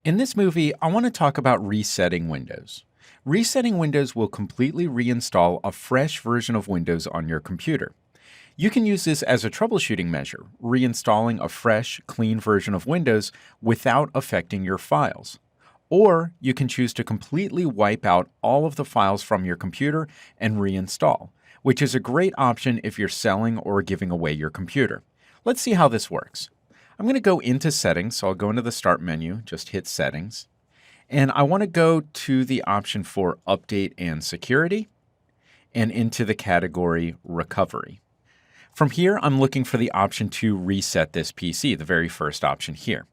In this movie, I want to talk about resetting Windows. Resetting Windows will completely reinstall a fresh version of Windows on your computer. You can use this as a troubleshooting measure, reinstalling a fresh, clean version of Windows without affecting your files. Or you can choose to completely wipe out all of the files from your computer and reinstall, which is a great option if you're selling or giving away your computer. Let's see how this works. I'm going to go into Settings, so I'll go into the Start menu, just hit Settings, and I want to go to the option for Update and Security, and into the category Recovery. From here, I'm looking for the option to reset this PC, the very first option here.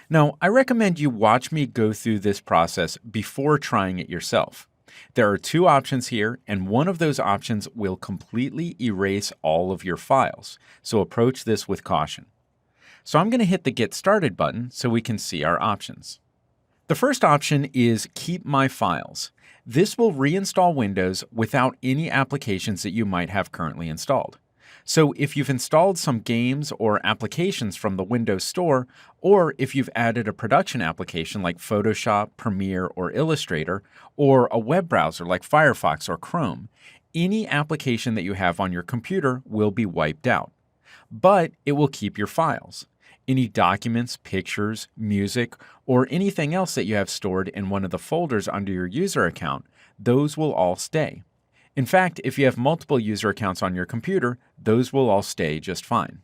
Now, I recommend you watch me go through this process before trying it yourself. There are two options here, and one of those options will completely erase all of your files, so approach this with caution. So I'm going to hit the Get Started button so we can see our options. The first option is Keep My Files. This will reinstall Windows without any applications that you might have currently installed. So if you've installed some games or applications from the Windows Store, or if you've added a production application like Photoshop, Premiere, or Illustrator, or a web browser like Firefox or Chrome, any application that you have on your computer will be wiped out. But it will keep your files. Any documents, pictures, music, or anything else that you have stored in one of the folders under your user account, those will all stay. In fact, if you have multiple user accounts on your computer, those will all stay just fine.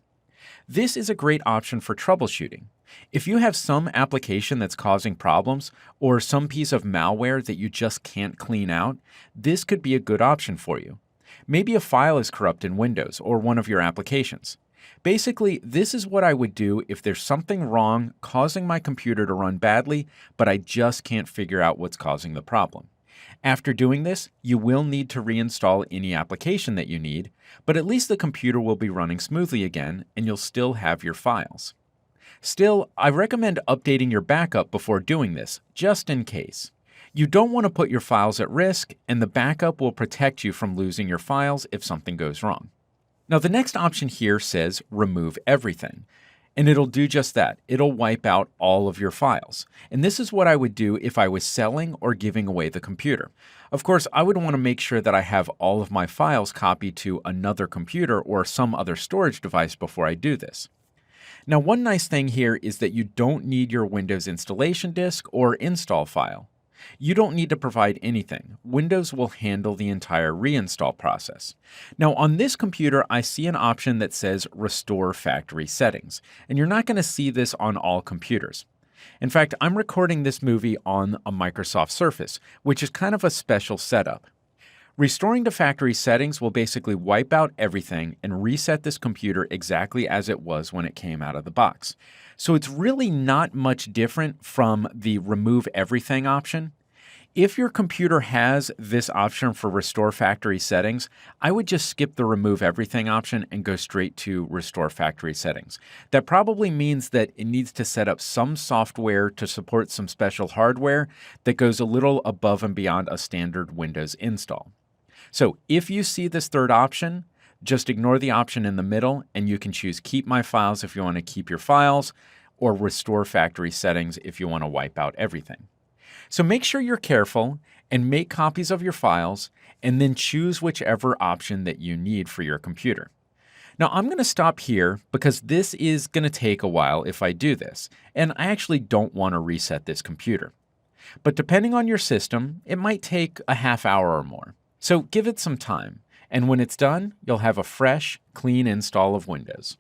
This is a great option for troubleshooting. If you have some application that's causing problems or some piece of malware that you just can't clean out, this could be a good option for you. Maybe a file is corrupt in Windows or one of your applications. Basically, this is what I would do if there's something wrong causing my computer to run badly, but I just can't figure out what's causing the problem. After doing this, you will need to reinstall any application that you need, but at least the computer will be running smoothly again and you'll still have your files. Still, I recommend updating your backup before doing this, just in case. You don't want to put your files at risk, and the backup will protect you from losing your files if something goes wrong. Now, the next option here says Remove Everything, and it'll do just that. It'll wipe out all of your files. And this is what I would do if I was selling or giving away the computer. Of course, I would want to make sure that I have all of my files copied to another computer or some other storage device before I do this. Now, one nice thing here is that you don't need your Windows installation disk or install file. You don't need to provide anything. Windows will handle the entire reinstall process. Now, on this computer, I see an option that says Restore Factory Settings, and you're not going to see this on all computers. In fact, I'm recording this movie on a Microsoft Surface, which is kind of a special setup. Restoring to factory settings will basically wipe out everything and reset this computer exactly as it was when it came out of the box. So it's really not much different from the Remove Everything option. If your computer has this option for Restore Factory Settings, I would just skip the Remove Everything option and go straight to Restore Factory Settings. That probably means that it needs to set up some software to support some special hardware that goes a little above and beyond a standard Windows install. So if you see this third option, just ignore the option in the middle and you can choose Keep My Files if you want to keep your files, or Restore Factory Settings if you want to wipe out everything. So make sure you're careful and make copies of your files and then choose whichever option that you need for your computer. Now I'm going to stop here because this is going to take a while if I do this, and I actually don't want to reset this computer. But depending on your system, it might take a half hour or more. So give it some time, and when it's done, you'll have a fresh, clean install of Windows.